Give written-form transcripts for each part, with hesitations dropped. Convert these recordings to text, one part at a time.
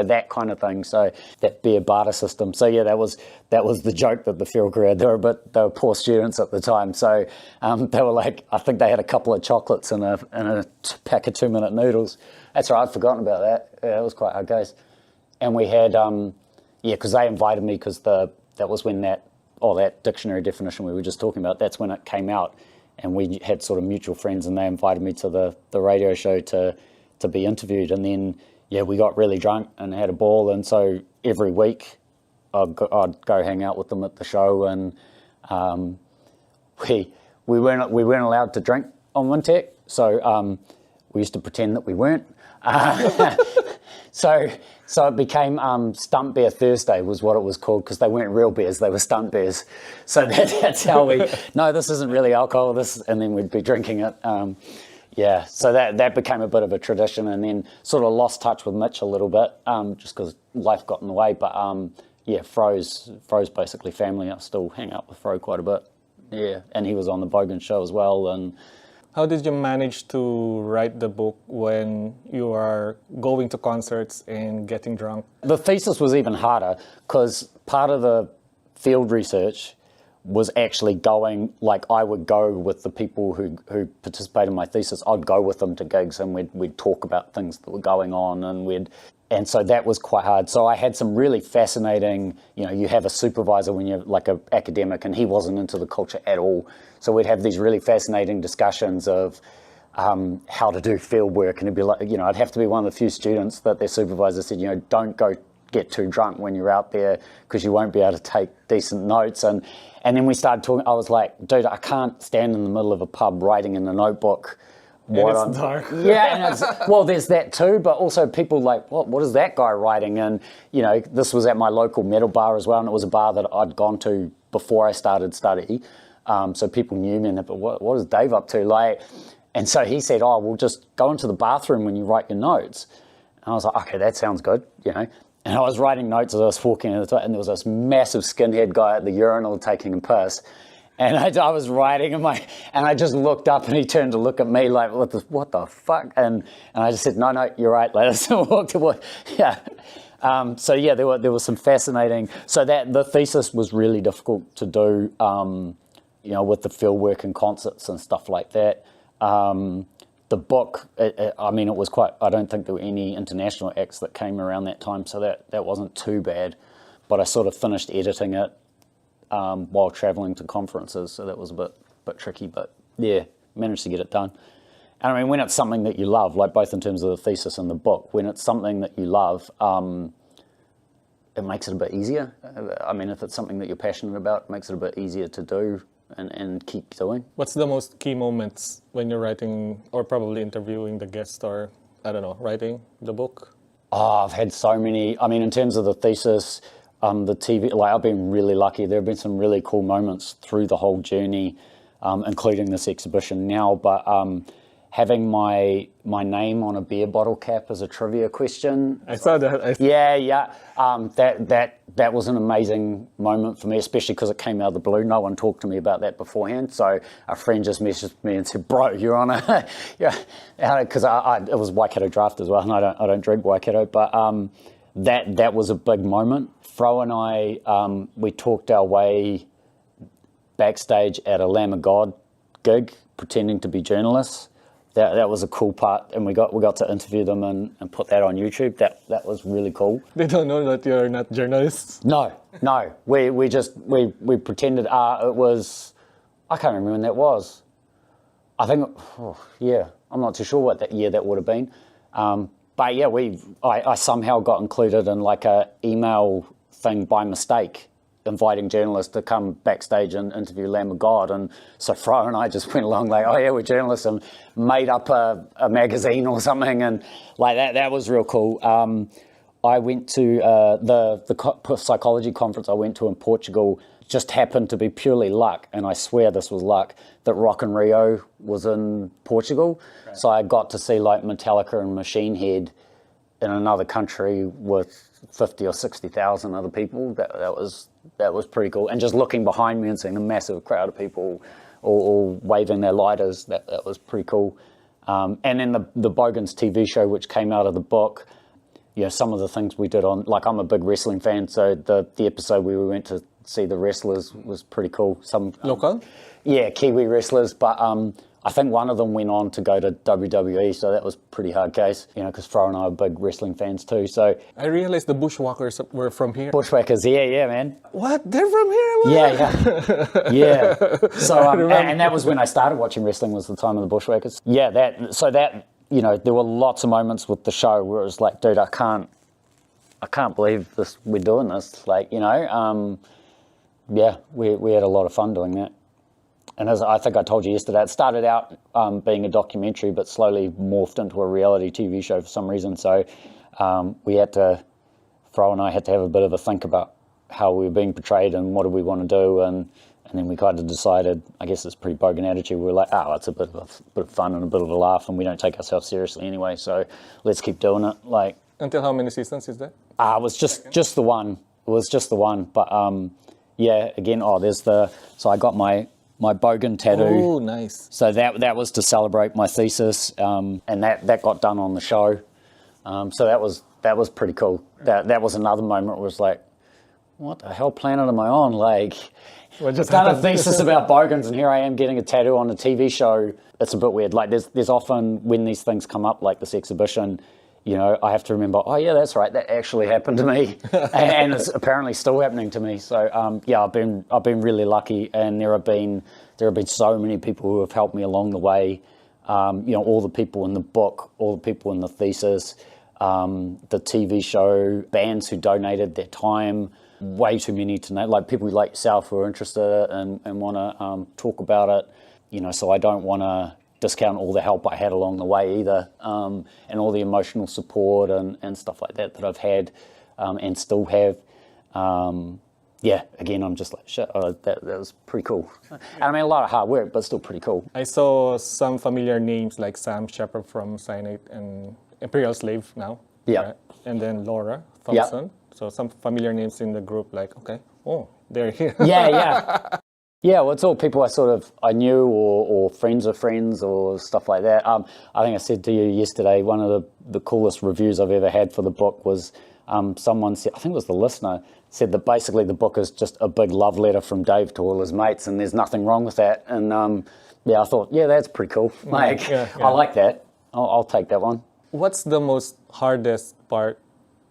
that kind of thing. So that beer barter system. So yeah, that was the joke that the field crew had. They were poor students at the time. So they were like, I think they had a couple of chocolates and a pack of 2-minute noodles. That's right, I'd forgotten about that. Yeah, it was quite hard goes. And we had, because they invited me because that was when that dictionary definition we were just talking about, that's when it came out. And we had sort of mutual friends, and they invited me to the radio show to be interviewed. And then, yeah, we got really drunk and had a ball. And so every week I'd go hang out with them at the show. And we weren't allowed to drink on Wintec, so we used to pretend that we weren't. So it became Stunt Bear Thursday was what it was called, because they weren't real bears, they were stunt bears. So that's how no, this isn't really alcohol, and then we'd be drinking it. So that became a bit of a tradition, and then sort of lost touch with Mitch a little bit, just because life got in the way. But Fro's basically family. I still hang out with Fro quite a bit. Yeah, and he was on the Bogans show as well. And how did you manage to write the book when you are going to concerts and getting drunk? The thesis was even harder, because part of the field research was actually going, like I would go with the people who participated in my thesis. I'd go with them to gigs, and we'd talk about things that were going on, and so that was quite hard. So I had some really fascinating, you have a supervisor when you're like an academic, and he wasn't into the culture at all. So we'd have these really fascinating discussions of how to do field work, and it'd be like, I'd have to be one of the few students that their supervisor said, don't go get too drunk when you're out there, because you won't be able to take decent notes. And then we started talking. I was like, dude, I can't stand in the middle of a pub writing in a notebook. And it's dark. Yeah, and there's that too, but also people like, what is that guy writing? And, this was at my local metal bar as well, and it was a bar that I'd gone to before I started study. So people knew me, but what is Dave up to? And so he said, we'll just go into the bathroom when you write your notes. And I was like, okay, that sounds good, And I was writing notes as I was walking, and there was this massive skinhead guy at the urinal taking a piss. And I was writing, and I just looked up, and he turned to look at me like, what the fuck? And I just said, no, you're right, let us walk away. Yeah. There was some fascinating. So that the thesis was really difficult to do, with the field work and concerts and stuff like that. The book, it was quite. I don't think there were any international acts that came around that time, so that wasn't too bad. But I sort of finished editing it while traveling to conferences, so that was a bit tricky. But yeah, managed to get it done. And when it's something that you love, like both in terms of the thesis and the book, when it's something that you love, it makes it a bit easier. If it's something that you're passionate about, it makes it a bit easier to do and keep doing. What's the most key moments when you're writing, or probably interviewing the guest, or writing the book? I've had so many. In terms of the thesis, the TV, I've been really lucky. There have been some really cool moments through the whole journey, including this exhibition now. But having my name on a beer bottle cap as a trivia question. I saw that. That was an amazing moment for me, especially because it came out of the blue. No one talked to me about that beforehand. So a friend just messaged me and said, "Bro, you're on a," because it was Waikato draft as well, and I don't drink Waikato, but that was a big moment. Fro and I, we talked our way backstage at a Lamb of God gig, pretending to be journalists. That was a cool part, and we got to interview them and put that on YouTube. That was really cool. They don't know that you're not journalists? No. We pretended. It was, I can't remember when that was. I think, I'm not too sure what that year that would have been. But yeah, I somehow got included in like a email thing by mistake, inviting journalists to come backstage and interview Lamb of God. And so Fro and I just went along like, oh yeah, we're journalists, and made up a magazine or something, and like that was real cool. I went to the psychology conference I went to in Portugal. Just happened to be purely luck, and I swear this was luck, that Rock in Rio was in Portugal. Right. So I got to see like Metallica and Machine Head in another country with 50 or 60,000 other people. That was pretty cool. And just looking behind me and seeing a massive crowd of people all waving their lighters, that was pretty cool. And then the Bogans TV show, which came out of the book, some of the things we did on, like I'm a big wrestling fan, so the episode where we went to see the wrestlers was pretty cool. Some Local? Yeah, Kiwi wrestlers, but I think one of them went on to go to WWE, so that was pretty hard case, because Fro and I are big wrestling fans too. So I realized the Bushwhackers were from here. Bushwhackers, yeah, man. What? They're from here? What? Yeah. So and that was when I started watching wrestling. Was the time of the Bushwhackers. Yeah, that there were lots of moments with the show where it was like, dude, I can't believe this. We're doing this. Like, we had a lot of fun doing that. And as I think I told you yesterday, it started out being a documentary, but slowly morphed into a reality TV show for some reason. So Fro and I had to have a bit of a think about how we were being portrayed and what do we want to do. And then we kind of decided, I guess it's a pretty bogan attitude. We were like, it's a bit of fun and a bit of a laugh, and we don't take ourselves seriously anyway. So let's keep doing it. Like, until how many seasons is that? It was just the one. It was just the one. But again, so I got my Bogan tattoo. Oh, nice. So that was to celebrate my thesis, and that got done on the show. So that was pretty cool. That was another moment where it was like, what the hell planet am I on? Like, I've done a thesis about Bogans, and here I am getting a tattoo on a TV show. It's a bit weird. Like, there's often when these things come up, like this exhibition, I have to remember, oh yeah, that's right, that actually happened to me, and it's apparently still happening to me. So I've been really lucky, and there have been so many people who have helped me along the way. All the people in the book, all the people in the thesis, the TV show, bands who donated their time. Way too many to know, like people like yourself who are interested and want to talk about it. So I don't want to discount all the help I had along the way either, and all the emotional support and stuff like that I've had and still have. Again, I'm just like, shit, that was pretty cool. And I mean, a lot of hard work, but still pretty cool. I saw some familiar names like Sam Shepard from Cyanate and Imperial Slave now. Yeah. Right? And then Laura Thompson. Yeah. So some familiar names in the group, like, okay, they're here. Yeah. Yeah, well, it's all people I knew or friends of friends or stuff like that. I think I said to you yesterday, one of the coolest reviews I've ever had for the book was someone said, I think it was the listener, said that basically the book is just a big love letter from Dave to all his mates, and there's nothing wrong with that. And I thought, that's pretty cool. Like, I like that. I'll take that one. What's the most hardest part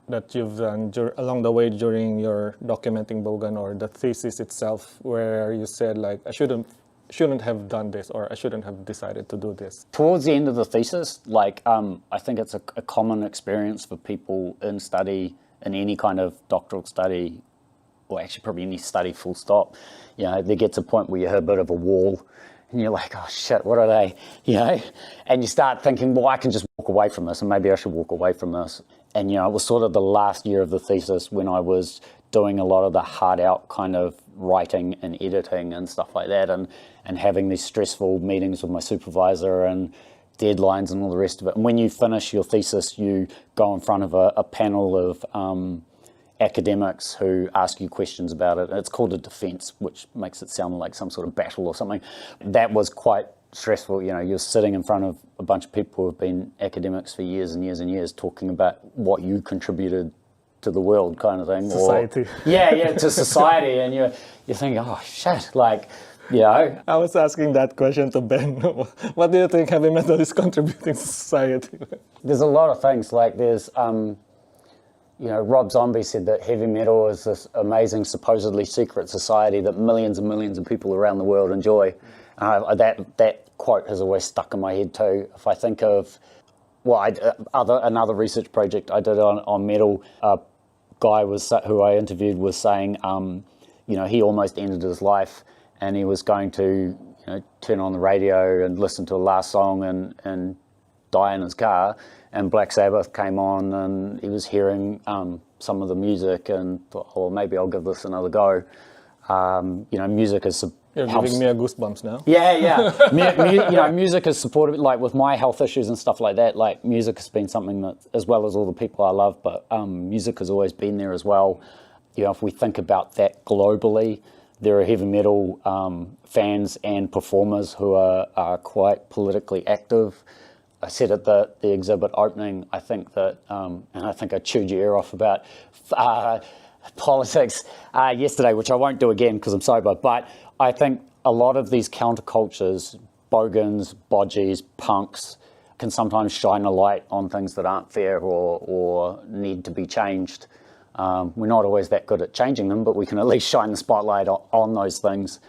that you've done along the way during your documenting Bogan, or the thesis itself, where you said, like, I shouldn't have done this, or I shouldn't have decided to do this? Towards the end of the thesis, like, I think it's a common experience for people in study, in any kind of doctoral study, or actually probably any study full stop. There gets a point where you hit a bit of a wall, and you're like, oh shit, what are they? And you start thinking, well, I can just walk away from this, and maybe I should walk away from this. And, it was sort of the last year of the thesis when I was doing a lot of the hard out kind of writing and editing and stuff like that, and having these stressful meetings with my supervisor and deadlines and all the rest of it. And when you finish your thesis, you go in front of a panel of academics who ask you questions about it. It's called a defense, which makes it sound like some sort of battle or something. That was quite stressful. You're sitting in front of a bunch of people who have been academics for years and years and years, talking about what you contributed to the world, kind of thing. Society. To society, and you're thinking, oh shit, like, I was asking that question to Ben. What do you think heavy metal is contributing to society? There's a lot of things. Like, there's Rob Zombie said that heavy metal is this amazing, supposedly secret society that millions and millions of people around the world enjoy. That quote has always stuck in my head too. If I think of, another research project I did on metal, a guy who I interviewed was saying, he almost ended his life, and he was going to, turn on the radio and listen to a last song and die in his car. And Black Sabbath came on, and he was hearing some of the music, and thought, well, maybe I'll give this another go. Music is. You're giving me a goosebumps now. Yeah. Music is supportive. Like, with my health issues and stuff like that, like, music has been something that, as well as all the people I love, but music has always been there as well. If we think about that globally, there are heavy metal fans and performers who are quite politically active. I said at the exhibit opening, I think that, and I think I chewed your ear off about politics yesterday, which I won't do again because I'm sober, but I think a lot of these countercultures, Bogans, bodgies, punks, can sometimes shine a light on things that aren't fair or need to be changed. We're not always that good at changing them, but we can at least shine the spotlight on those things.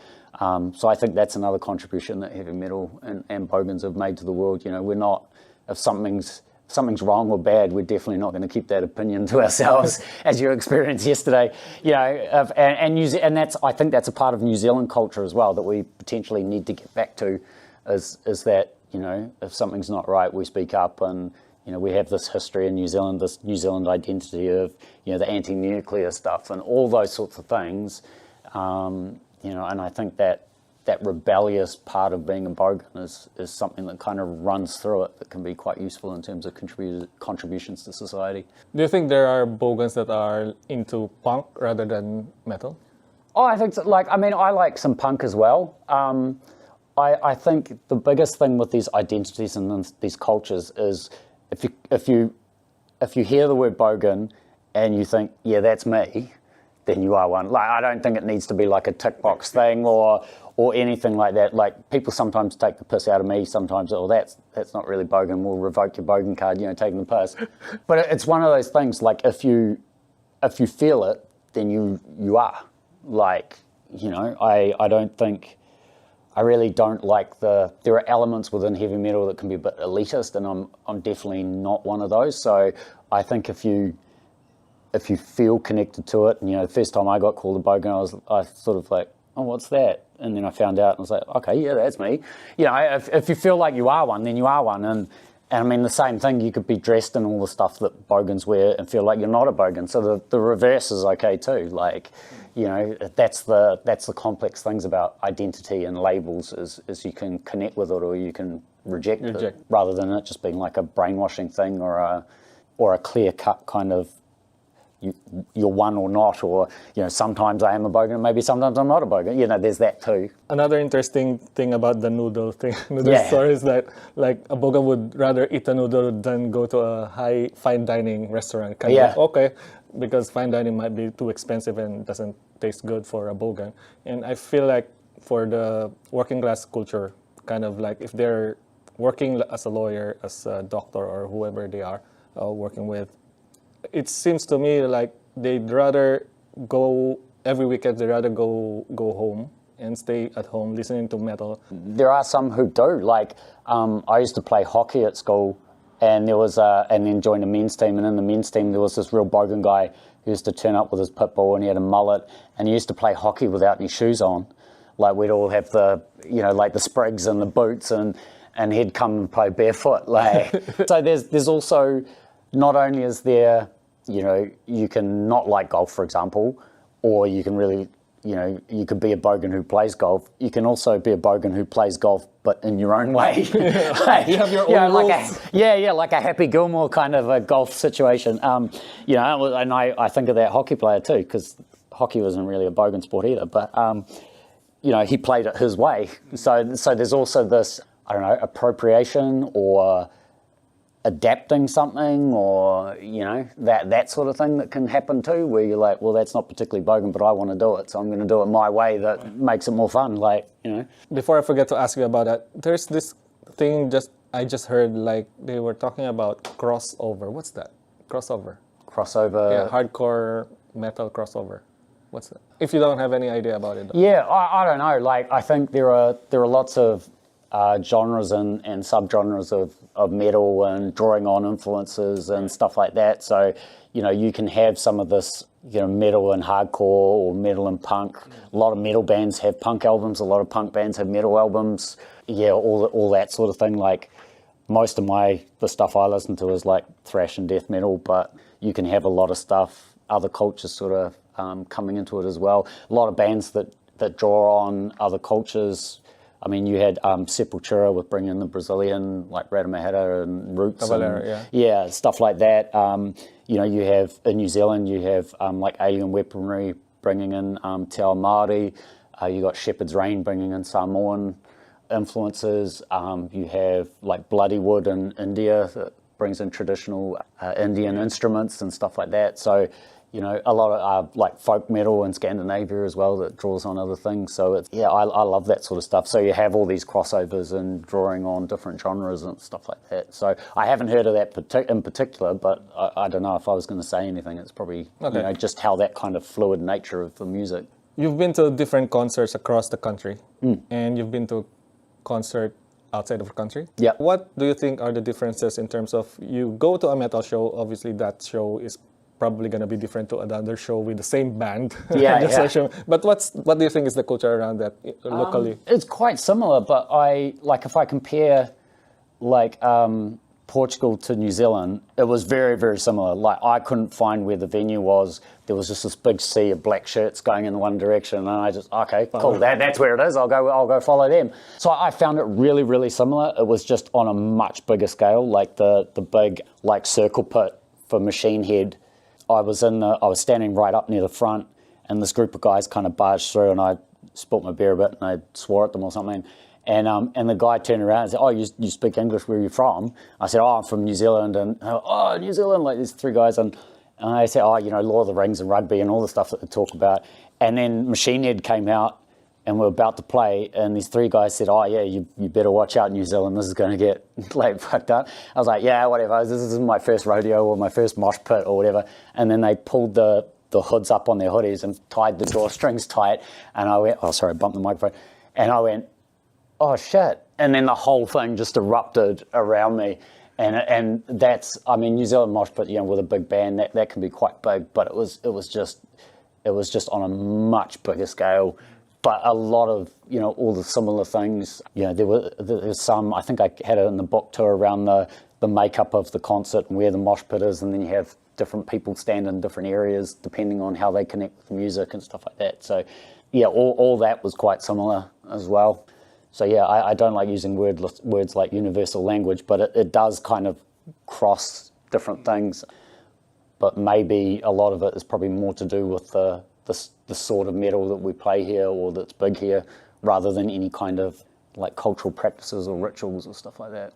So I think that's another contribution that heavy metal and Bogans have made to the world. You know, we're not, if something's wrong or bad, we're definitely not going to keep that opinion to ourselves, as you experienced yesterday. You know, and that's, I think that's a part of New Zealand culture as well that we potentially need to get back to, is that, you know, if something's not right, we speak up. And you know, we have this history in New Zealand, this New Zealand identity of, you know, the anti-nuclear stuff and all those sorts of things. You know, and I think that rebellious part of being a Bogan is something that kind of runs through it, that can be quite useful in terms of contributions to society. Do you think there are Bogans that are into punk rather than metal? Oh, I think so. Like, I mean, I like some punk as well. I think the biggest thing with these identities and these cultures is if you hear the word Bogan and you think, yeah, that's me, then you are one. Like, I don't think it needs to be like a tick box thing or anything like that. Like, people sometimes take the piss out of me. Sometimes, oh, that's not really Bogan. We'll revoke your Bogan card. You know, taking the piss. But it's one of those things. Like, if you feel it, then you are. Like, you know, I don't think. I really don't like there are elements within heavy metal that can be a bit elitist, and I'm definitely not one of those. So I think if you feel connected to it, and you know, the first time I got called a Bogan, I sort of like, oh, what's that? And then I found out, and I was like, okay, yeah, that's me. You know, if you feel like you are one, then you are one. And I mean, the same thing, you could be dressed in all the stuff that Bogans wear and feel like you're not a Bogan. So the reverse is okay too. Like, you know, that's the complex things about identity and labels is you can connect with it or you can reject it, rather than it just being like a brainwashing thing or a clear cut kind of you're one or not, or you know, sometimes I am a Bogan, maybe sometimes I'm not a Bogan. You know, there's that too. Another interesting thing about the noodle store is that like a Bogan would rather eat a noodle than go to a high fine dining restaurant. Kind of, okay, because fine dining might be too expensive and doesn't taste good for a Bogan. And I feel like for the working class culture, kind of like if they're working as a lawyer, as a doctor, or whoever they are working with, it seems to me like they'd rather go every weekend. They'd rather go home and stay at home listening to metal. There are some who do. Like I used to play hockey at school, and there was and then joined a men's team. And in the men's team, there was this real Bogan guy who used to turn up with his pit bull, and he had a mullet, and he used to play hockey without any shoes on. Like we'd all have the, you know, like the sprigs and the boots, and he'd come and play barefoot. Like so, there's also, not only is there, you know, you can not like golf, for example, or you can really, you know, you could be a Bogan who plays golf. You can also be a Bogan who plays golf, but in your own way. Like, you have your own rules. Like a Happy Gilmore kind of a golf situation. You know, and I think of that hockey player too, because hockey wasn't really a Bogan sport either, but, you know, he played it his way. So there's also this, I don't know, appropriation or adapting something, or you know, that sort of thing that can happen too, where you're like, well, that's not particularly Bogan, but I want to do it, so I'm going to do it my way that makes it more fun. Like, you know. Before I forget to ask you about that, there's this thing I just heard, like they were talking about crossover. What's that? Crossover. Yeah, hardcore metal crossover. What's that? If you don't have any idea about it. Though. Yeah, I don't know. Like I think there are lots of genres and subgenres of metal and drawing on influences and stuff like that. So, you know, you can have some of this, you know, metal and hardcore or metal and punk. A lot of metal bands have punk albums. A lot of punk bands have metal albums. Yeah, all that sort of thing. Like most of the stuff I listen to is like thrash and death metal, but you can have a lot of stuff, other cultures sort of coming into it as well. A lot of bands that draw on other cultures. I mean, you had Sepultura with bringing in the Brazilian, like Ratamahata and Roots. Yeah, stuff like that. You know, you have, in New Zealand, you have like Alien Weaponry bringing in Te Ao Māori. You got Shepherd's Reign bringing in Samoan influences. You have like bloody wood in India that brings in traditional Indian instruments and stuff like that. So, you know, a lot of like folk metal in Scandinavia as well that draws on other things. So it's, yeah, I love that sort of stuff. So you have all these crossovers and drawing on different genres and stuff like that. So I haven't heard of that in particular, but I don't know if I was going to say anything. It's probably, you know, just how that kind of fluid nature of the music. You've been to different concerts across the country, and you've been to concert outside of the country. Yeah. What do you think are the differences in terms of you go to a metal show, obviously that show is probably going to be different to another show with the same band. Yeah. But what do you think is the culture around that locally? It's quite similar, but if I compare like Portugal to New Zealand, it was very, very similar. Like I couldn't find where the venue was. There was just this big sea of black shirts going in one direction, and I just, okay, cool, that's where it is. I'll go follow them. So I found it really, really similar. It was just on a much bigger scale, like the big like circle pit for Machine Head. I was standing right up near the front, and this group of guys kind of barged through, and I spilt my beer a bit, and I swore at them or something. And the guy turned around and said, "Oh, you speak English? Where are you from?" I said, "Oh, I'm from New Zealand." And "Oh, New Zealand!" Like these three guys, and I said, "Oh, you know, Lord of the Rings and rugby and all the stuff that they talk about." And then Machine Head came out, and we were about to play, and these three guys said, "Oh, yeah, you better watch out, New Zealand. This is going to get like fucked up." I was like, "Yeah, whatever. This is my first rodeo or my first mosh pit or whatever." And then they pulled the hoods up on their hoodies and tied the drawstrings tight, and I went, "Oh, sorry, I bumped the microphone," and I went, "Oh shit!" And then the whole thing just erupted around me, and that's, I mean, New Zealand mosh pit, you know, with a big band that can be quite big, but it was just on a much bigger scale. But a lot of, you know, all the similar things. You know, there's some, I think I had it in the book too, around the makeup of the concert and where the mosh pit is, and then you have different people stand in different areas depending on how they connect with music and stuff like that. So yeah, all that was quite similar as well. So yeah, I don't like using words like universal language, but it does kind of cross different things. But maybe a lot of it is probably more to do with the sort of metal that we play here or that's big here, rather than any kind of like cultural practices or rituals or stuff like that.